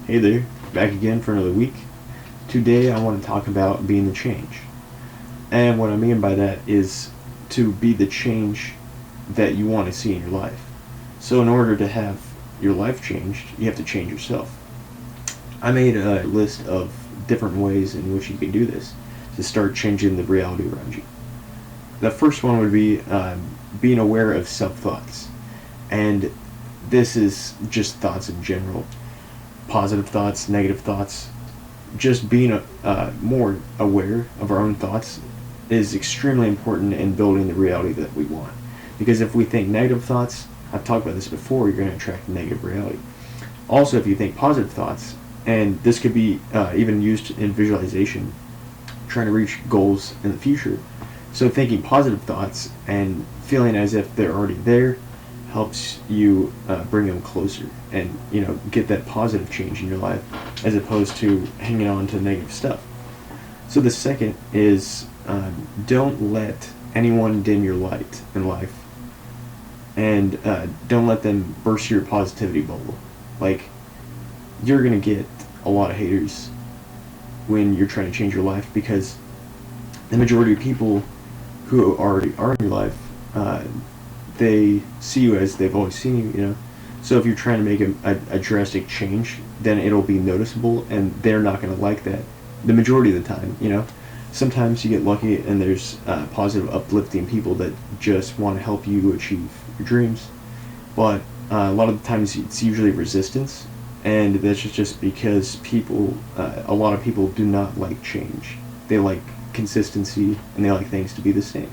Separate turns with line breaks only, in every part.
Hey there, back again for another week. Today I want to talk about being the change. And what I mean by that is to be the change that you want to see in your life. So in order to have your life changed, you have to change yourself. I made a list of different ways in which you can do this to start changing the reality around you. The first one would be being aware of self-thoughts. And this is just thoughts in general. Positive thoughts, negative thoughts. Just being more aware of our own thoughts is extremely important in building the reality that we want. Because if we think negative thoughts, I've talked about this before, you're going to attract negative reality. Also, if you think positive thoughts, and this could be even used in visualization, trying to reach goals in the future. So thinking positive thoughts and feeling as if they're already there helps you bring them closer and get that positive change in your life as opposed to hanging on to negative stuff. So the second is don't let anyone dim your light in life, and don't let them burst your positivity bubble. Like, you're gonna get a lot of haters when you're trying to change your life, because the majority of people who already are in your life, they see you as they've always seen you, So if you're trying to make a drastic change, then it'll be noticeable, and they're not going to like that the majority of the time, Sometimes you get lucky and there's positive, uplifting people that just want to help you achieve your dreams. But a lot of the times it's usually resistance, and that's just because a lot of people do not like change. They like consistency, and they like things to be the same.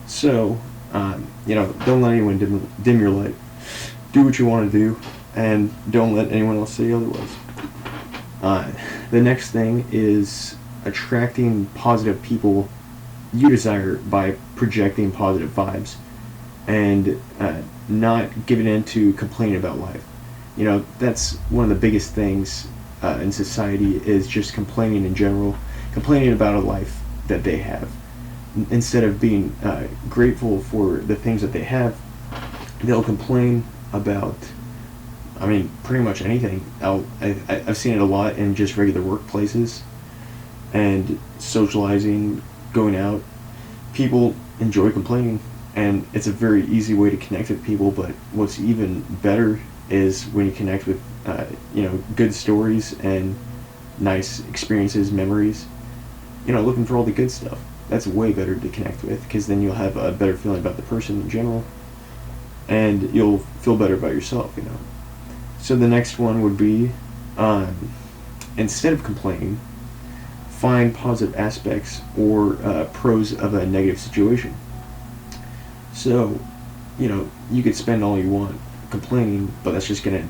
So, don't let anyone dim your light. Do what you want to do, and don't let anyone else say otherwise. The next thing is attracting positive people you desire by projecting positive vibes, and not giving in to complaining about life. That's one of the biggest things in society, is just complaining in general, complaining about a life that they have. Instead of being grateful for the things that they have, they'll complain about, pretty much anything. I've seen it a lot in just regular workplaces and socializing, going out. People enjoy complaining, and it's a very easy way to connect with people. But what's even better is when you connect with, good stories and nice experiences, memories. Looking for all the good stuff. That's way better to connect with, because then you'll have a better feeling about the person in general, and you'll feel better about yourself, So the next one would be, instead of complaining, find positive aspects or pros of a negative situation. So, you could spend all you want complaining, but that's just going to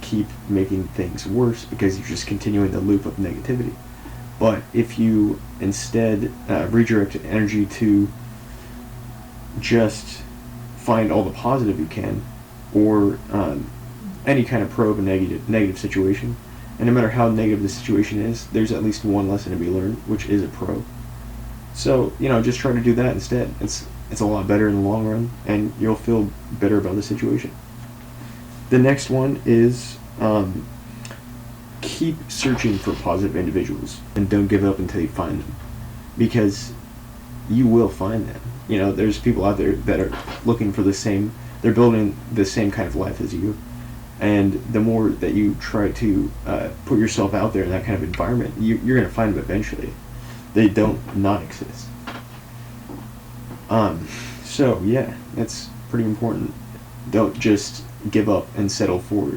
keep making things worse, because you're just continuing the loop of negativity. But if you instead redirect energy to just find all the positive you can, or any kind of pro of a negative situation, and no matter how negative the situation is, there's at least one lesson to be learned, which is a pro. So, just try to do that instead. It's a lot better in the long run, and you'll feel better about the situation. The next one is keep searching for positive individuals, and don't give up until you find them, because you will find them. There's people out there that are looking for they're building the same kind of life as you, and the more that you try to put yourself out there in that kind of environment, you're going to find them eventually. They don't not exist. So yeah, that's pretty important. Don't just give up and settle for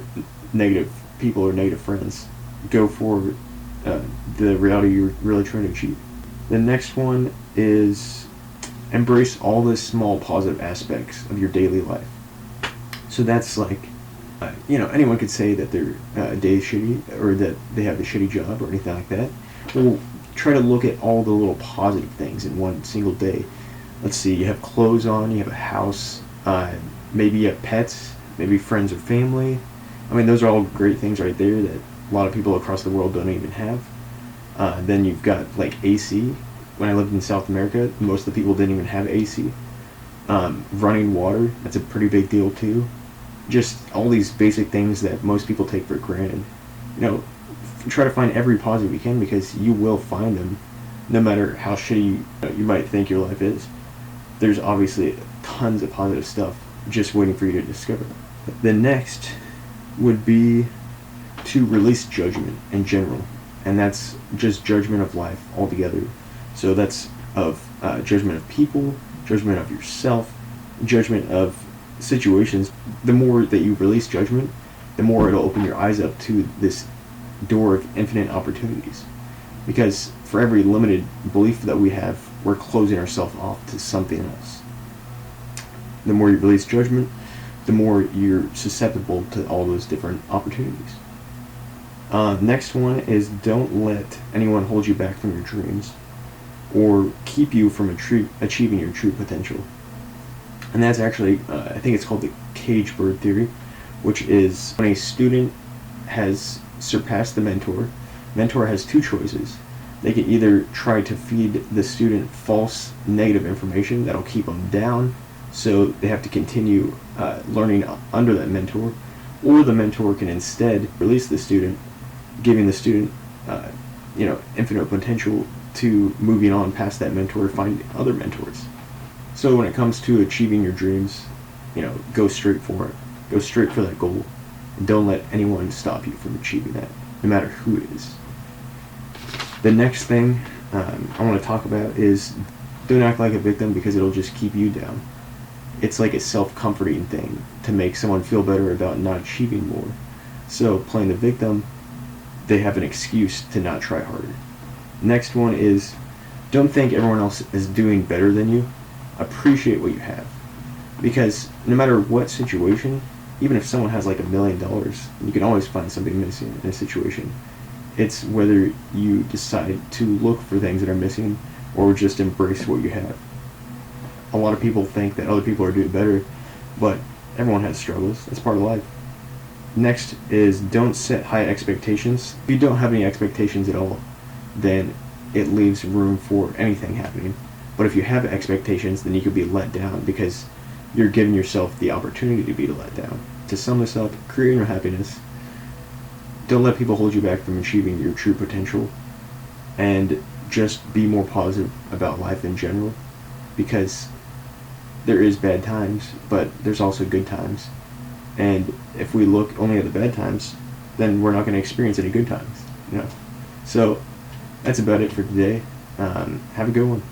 negative people or negative friends. Go for the reality you're really trying to achieve. The next one is embrace all the small positive aspects of your daily life. So that's like, anyone could say that their day is shitty, or that they have a shitty job, or anything like that. Well, try to look at all the little positive things in one single day. Let's see, you have clothes on, you have a house, maybe you have pets, maybe friends or family. Those are all great things right there that a lot of people across the world don't even have. Then you've got like AC. When I lived in South America, most of the people didn't even have AC. Running water, that's a pretty big deal too. Just all these basic things that most people take for granted. You know, try to find every positive you can, because you will find them, no matter how shitty you might think your life is. There's obviously tons of positive stuff just waiting for you to discover. The next would be to release judgment in general, and that's just judgment of life altogether. So that's of judgment of people, judgment of yourself, judgment of situations. The more that you release judgment, the more it'll open your eyes up to this door of infinite opportunities. Because for every limited belief that we have, we're closing ourselves off to something else. The more you release judgment, the more you're susceptible to all those different opportunities. Next one is, don't let anyone hold you back from your dreams or keep you from achieving your true potential. And that's actually, I think it's called the cage bird theory, which is when a student has surpassed the mentor has two choices. They can either try to feed the student false negative information that'll keep them down, so they have to continue learning under that mentor, or the mentor can instead release the student, giving the student infinite potential to moving on past that mentor, finding other mentors. So when it comes to achieving your dreams, go straight for it. Go straight for that goal. And don't let anyone stop you from achieving that, no matter who it is. The next thing I want to talk about is, don't act like a victim, because it'll just keep you down. It's like a self-comforting thing to make someone feel better about not achieving more. So playing the victim, they have an excuse to not try harder. Next one is, don't think everyone else is doing better than you. Appreciate what you have. Because no matter what situation, even if someone has like $1 million, you can always find something missing in a situation. It's whether you decide to look for things that are missing or just embrace what you have. A lot of people think that other people are doing better, but everyone has struggles. That's part of life. Next is, don't set high expectations. If you don't have any expectations at all, then it leaves room for anything happening. But if you have expectations, then you could be let down, because you're giving yourself the opportunity to be let down. To sum this up, create your happiness. Don't let people hold you back from achieving your true potential, and just be more positive about life in general, because there is bad times, but there's also good times. And if we look only at the bad times, then we're not going to experience any good times. So that's about it for today. Have a good one.